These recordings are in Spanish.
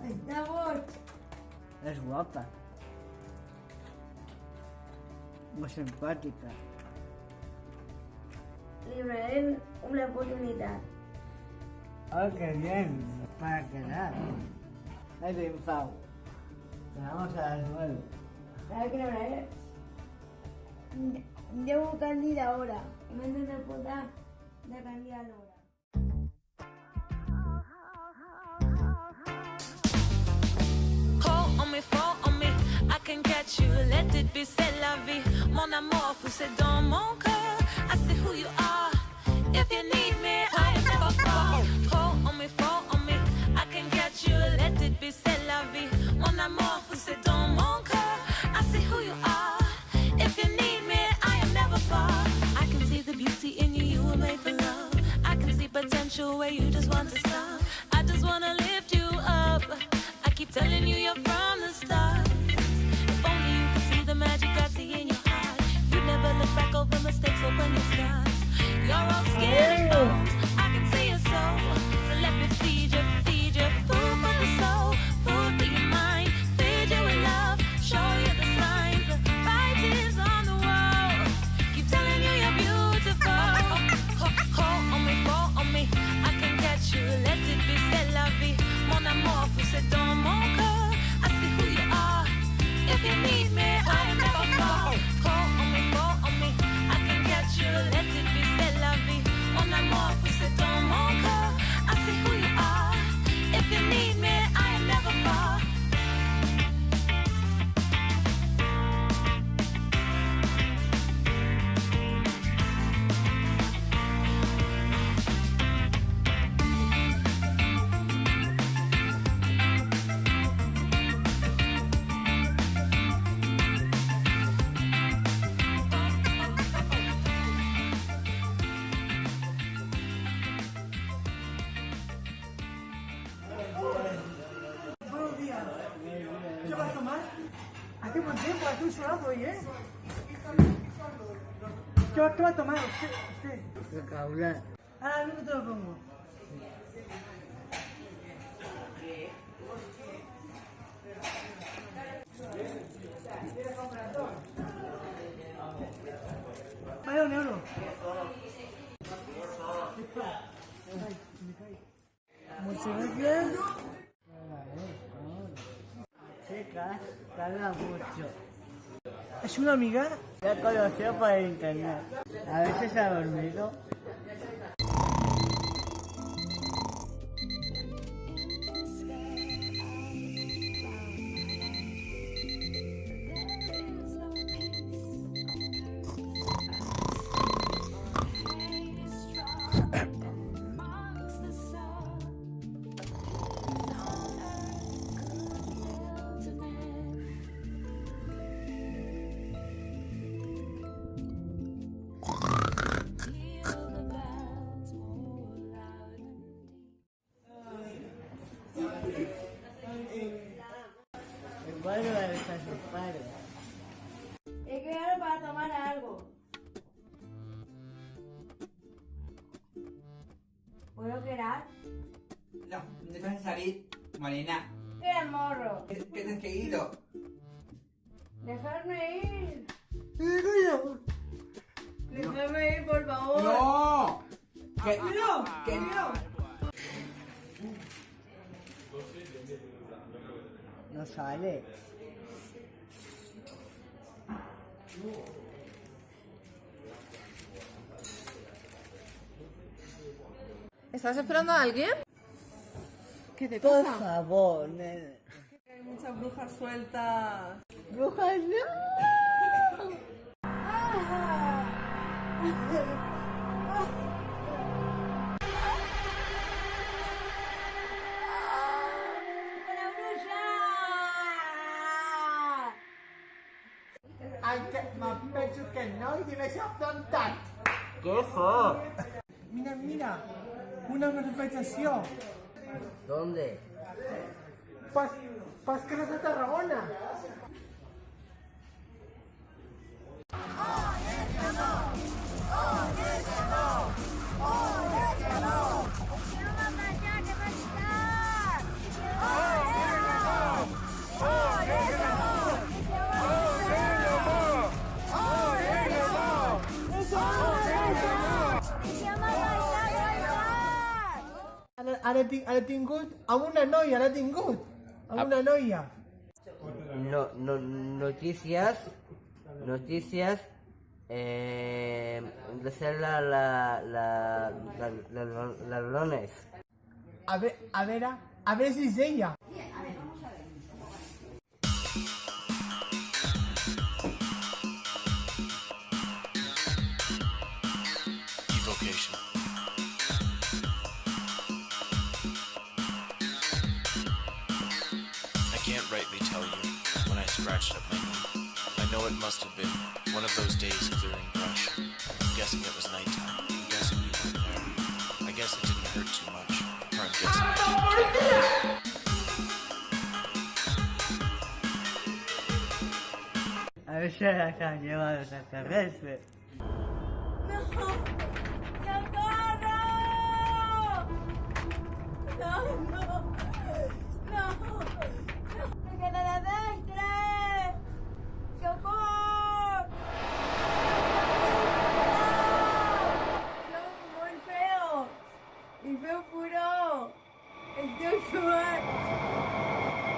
Está vos. Es guapa. Muy simpática. Libre una oportunidad. Oh, qué bien. Para quedar. He triunfado. Quedamos a las 9. ¿Sabes qué hora es? Debo candida ahora. Me han de podar la candida ahora. Call on me, fall on me, I can catch you, let it be, c'est la vie. Mon amour, fou, c'est dans mon cœur. I see who you are. If you need me, I am never far. Call on me, fall on me, I can catch you, let it be, c'est la vie. Mon amour, fou, c'est dans mon cœur. I see who you are. If you need me, I am never far. I can see the beauty in you, you were made for love. I can see potential where you just want to stop. I just wanna lift you up. I keep telling you you're from the start. If only you could see the magic I see in your heart. You never look back over mistakes, open your scars. You're all skin and bones, I can see your soul. So let me feed you, food for the soul, food for your mind. Feed you with love, show you the signs. The fight is on the wall. Keep telling you you're beautiful. Call on me, fall on me, I can catch you. Let it be, c'est la vie. Mon amour, fou, c'est dans mon cœur. I see who you are. If you need me, I am never far. Call on me, fall on me, I can catch you. Let it be, c'est la vie. Mon amour, fou, c'est dans mon cœur. I see who you are. If you need me, I am never far. Buenos días. ¿Qué va a tomar? Hace buen tiempo, hace un solado hoy, ¿eh? ¿Qué va a tomar usted? Recaudar. Ahora mismo te lo pongo. Vaya un euro. Muchas gracias. Chicas, tarda mucho. ¿Es una amiga? La conoció por internet. A veces ha dormido. El padre va a besar a sus padres. Es que ahora para tomar algo. ¿Puedo quedar? No, no te vas a salir, Marina. ¿Qué morro? ¿Qué tienes que ir? Dejarme ir. ¡Digo Déjame ir, por favor. ¡No! ¿Qué? ¡No! ¿Qué? No sale. ¿Estás esperando a alguien? ¿Qué te Por pasa? favor, nene. Hay muchas brujas sueltas. ¡Brujas, no! ¡La bruja! Anche, ma penso che noi deve affrontare. Què fos? Mira, una manifestació. ¿Dónde? Pas carrers de Tarragona. ¡Quiero una batalla de bastar! ara tingut amb una noia, l'ha tingut. Amb una noia. Noticias de ser las lones. A veure si és ella. Evocation. I can't rightly tell you when I scratched up my knee. I know it must have been one of those days clearing brush. I'm guessing it was nighttime. I'm guessing you weren't there. I guess it didn't hurt too much. Or I'm guessing it didn't. A ver si las han llevado extraterrestres. ¡No! ¡Socorro! ¡No, no! ¡No! ¡Extraterrestre! ¡Socorro! ¡Son muy feos! ¡Y feo puro! ¡Estoy suave!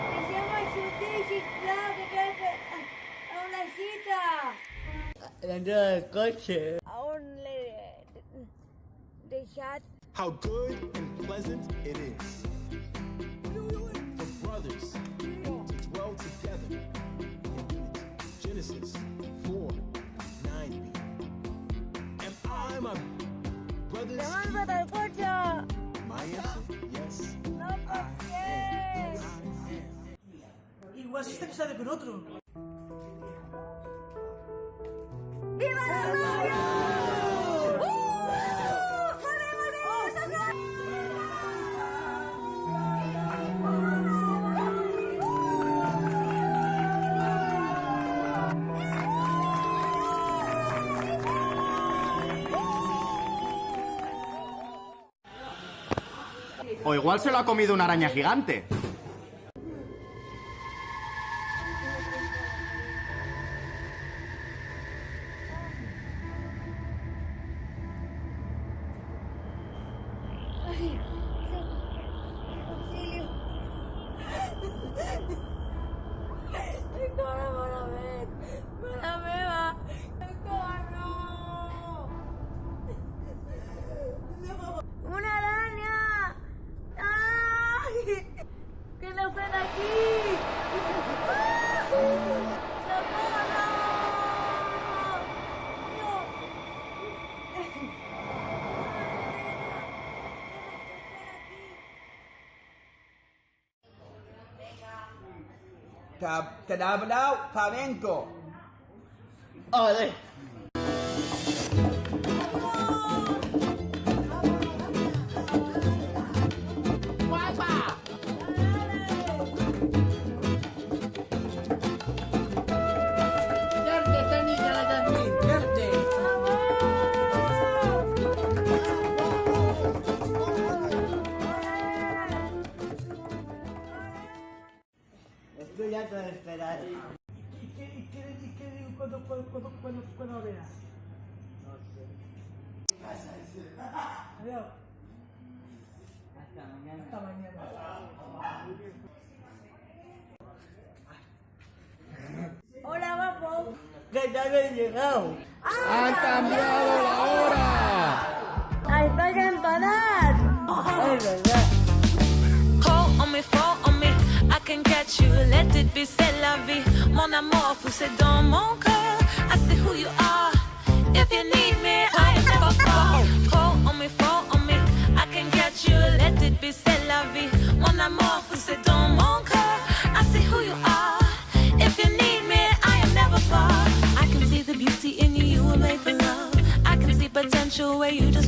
¡Que se llama Xuti, sisplau, que crec que... a una cita! Dentro del coche. Aún le deixat How good and pleasant it is for brothers to dwell together in unity. Genesis 4:9b. Am I my brothers? ¡Levántate del coche! My answer, yes. ¡No pot ser! Igual se está casada con otro. ¡Viva la gloria! ¡Volvemos, O igual se lo ha comido una araña gigante. auxilio! ¡Socorro, Moravet! ¡Mare meva! ¡Socorro! ¡No! ¡Una araña! ¡Ay! ¿Qué nos ven aquí? ¡Socorro! ¡No! Tadablau flamenco. ¡Ole! Estoy harto de esperar. ¿Y qué digo cuando la veas? No sé. Adiós. Hasta mañana. Hasta mañana. Hola, guapo. ¿Qué tal he llegado? ¡Han cambiado la hora! Estoy enfadada. Es verdad. Call on me, fall on me, I can catch you. Let it be, c'est la vie. Mon amour, fou, c'est dans mon cœur. I see who you are. If you need me, I am never far. Call on me, fall on me, I can catch you. Let it be, c'est la vie. Mon amour, fou, c'est dans mon cœur. I see who you are. If you need me, I am never far. I can see the beauty in you, you were made for love. I can see potential where you don't.